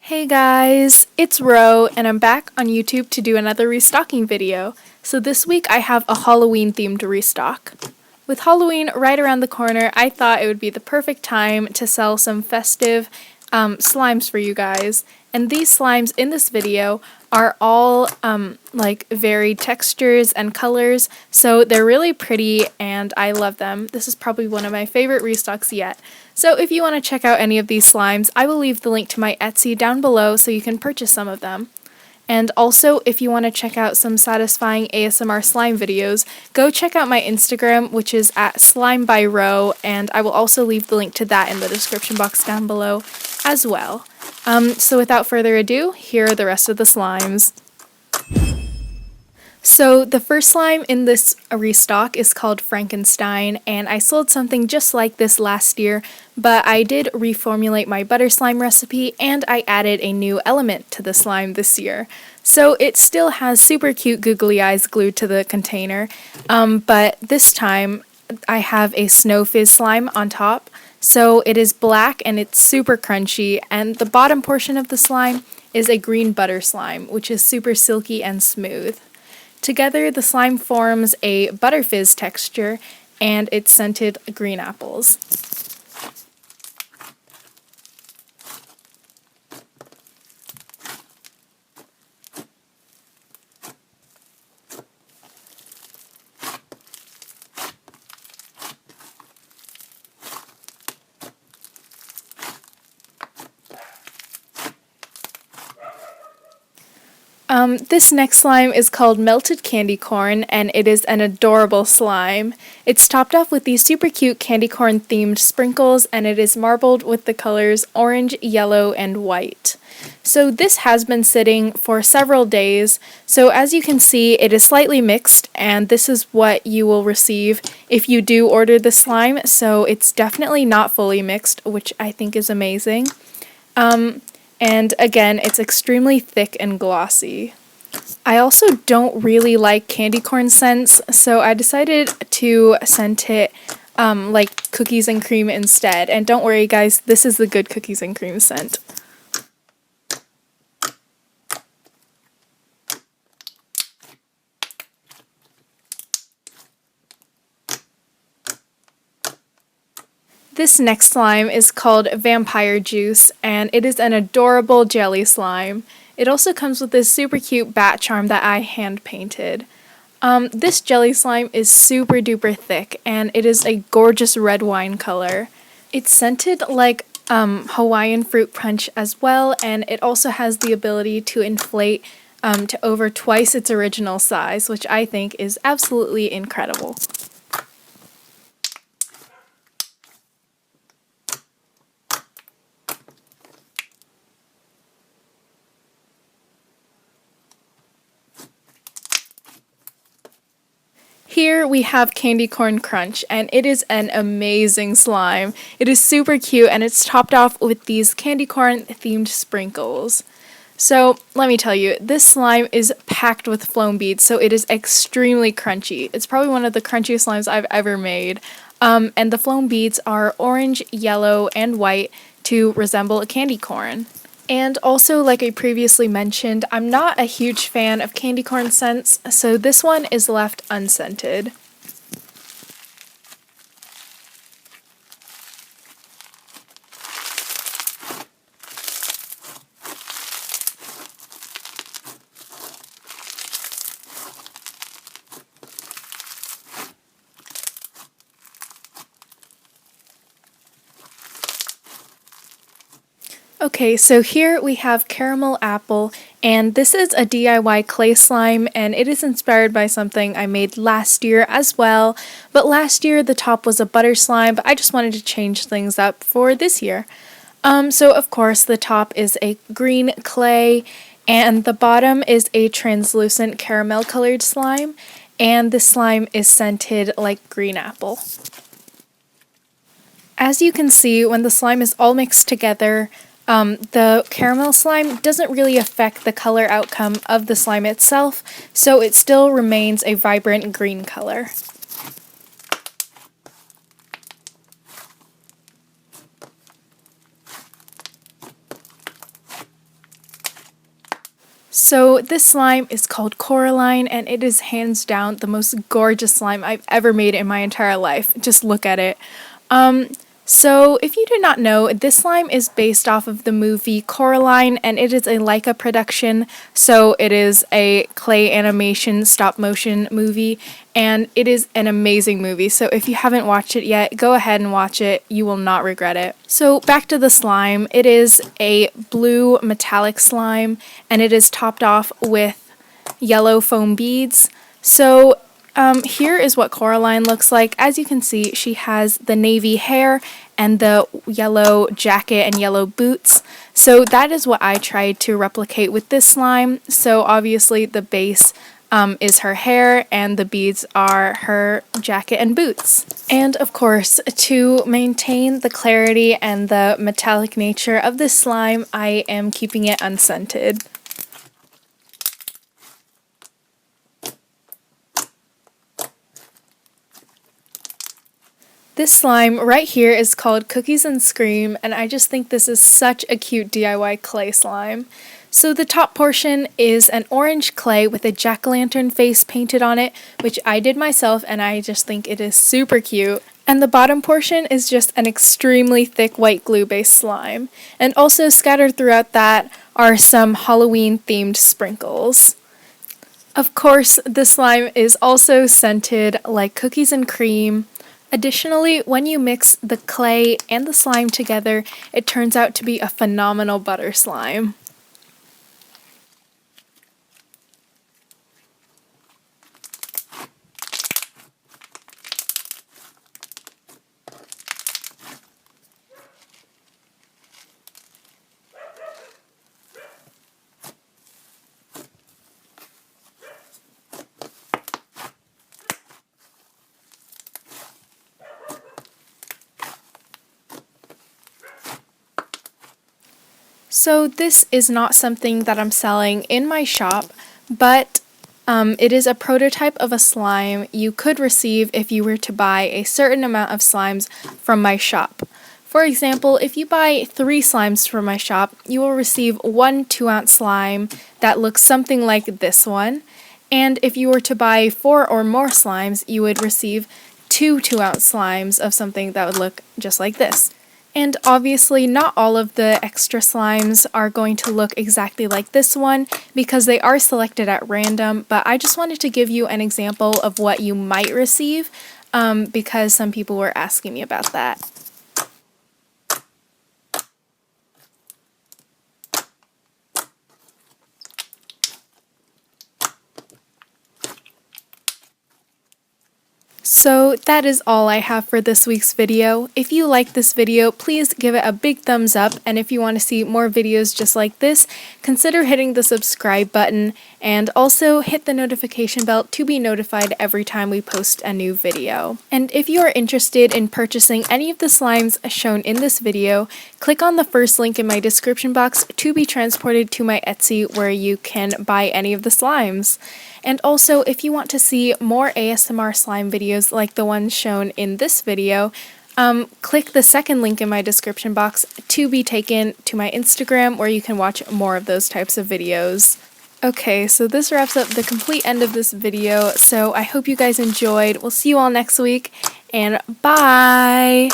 Hey guys, it's Ro, and I'm back on YouTube to do another restocking video. So this week I have a Halloween themed restock. With Halloween right around the corner, I thought it would be the perfect time to sell some festive slimes for you guys. And these slimes in this video are all like varied textures and colors, so they're really pretty and I love them. This is probably one of my favorite restocks yet. So if you want to check out any of these slimes, I will leave the link to my Etsy down below so you can purchase some of them. And also, if you want to check out some satisfying ASMR slime videos, go check out my Instagram, which is at slimebyro, and I will also leave the link to that in the description box down below as well. So without further ado, here are the rest of the slimes. So the first slime in this restock is called Frankenstein, and I sold something just like this last year, but I did reformulate my butter slime recipe and I added a new element to the slime this year. So it still has super cute googly eyes glued to the container, but this time I have a snow fizz slime on top. So it is black and it's super crunchy, and the bottom portion of the slime is a green butter slime, which is super silky and smooth. Together, the slime forms a butter fizz texture, and it's scented green apples. This next slime is called Melted Candy Corn, and it is an adorable slime. It's topped off with these super cute candy corn themed sprinkles, and it is marbled with the colors orange, yellow, and white. So this has been sitting for several days, so as you can see it is slightly mixed, and this is what you will receive if you do order the slime, so it's definitely not fully mixed, which I think is amazing. And again, it's extremely thick and glossy. I also don't really like candy corn scents, so I decided to scent it like cookies and cream instead. And don't worry guys, this is the good cookies and cream scent. This next slime is called Vampire Juice, and it is an adorable jelly slime. It also comes with this super cute bat charm that I hand painted. This jelly slime is super duper thick, and it is a gorgeous red wine color. It's scented like Hawaiian fruit punch as well, and it also has the ability to inflate to over twice its original size, which I think is absolutely incredible. Here we have Candy Corn Crunch, and it is an amazing slime. It is super cute, and it's topped off with these candy corn themed sprinkles. So let me tell you, this slime is packed with foam beads, so it is extremely crunchy. It's probably one of the crunchiest slimes I've ever made. And the foam beads are orange, yellow, and white to resemble a candy corn. And also, like I previously mentioned, I'm not a huge fan of candy corn scents, so this one is left unscented. Okay, so here we have Caramel Apple, and this is a DIY clay slime, and it is inspired by something I made last year as well. But last year the top was a butter slime, but I just wanted to change things up for this year. So of course the top is a green clay, and the bottom is a translucent caramel colored slime, and this slime is scented like green apple. As you can see, when the slime is all mixed together, the caramel slime doesn't really affect the color outcome of the slime itself, so it still remains a vibrant green color. So this slime is called Coraline, and it is hands down the most gorgeous slime I've ever made in my entire life. Just look at it. So if you do not know, this slime is based off of the movie Coraline, and it is a Leica production, so it is a clay animation stop motion movie, and it is an amazing movie. So if you haven't watched it yet, go ahead and watch it. You will not regret it. So back to the slime. It is a blue metallic slime, and it is topped off with yellow foam beads. So here is what Coraline looks like. As you can see, she has the navy hair and the yellow jacket and yellow boots. So that is what I tried to replicate with this slime. So obviously the base is her hair and the beads are her jacket and boots. And of course, to maintain the clarity and the metallic nature of this slime, I am keeping it unscented. This slime right here is called Cookies and Scream, and I just think this is such a cute DIY clay slime. So the top portion is an orange clay with a jack-o'-lantern face painted on it, which I did myself, and I just think it is super cute. And the bottom portion is just an extremely thick white glue-based slime. And also scattered throughout that are some Halloween-themed sprinkles. Of course, the slime is also scented like cookies and cream. Additionally, when you mix the clay and the slime together, it turns out to be a phenomenal butter slime. So this is not something that I'm selling in my shop, but it is a prototype of a slime you could receive if you were to buy a certain amount of slimes from my shop. For example, if you buy 3 slimes from my shop, you will receive 1 2-ounce slime that looks something like this one. And if you were to buy 4 or more slimes, you would receive 2 2-ounce slimes of something that would look just like this. And obviously not all of the extra slimes are going to look exactly like this one because they are selected at random, but I just wanted to give you an example of what you might receive because some people were asking me about that. So that is all I have for this week's video. If you like this video, please give it a big thumbs up, and if you want to see more videos just like this, consider hitting the subscribe button and also hit the notification bell to be notified every time we post a new video. And if you are interested in purchasing any of the slimes shown in this video, click on the first link in my description box to be transported to my Etsy where you can buy any of the slimes. And also, if you want to see more ASMR slime videos like the ones shown in this video, click the second link in my description box to be taken to my Instagram where you can watch more of those types of videos. Okay, so this wraps up the complete end of this video, so I hope you guys enjoyed. We'll see you all next week, and bye!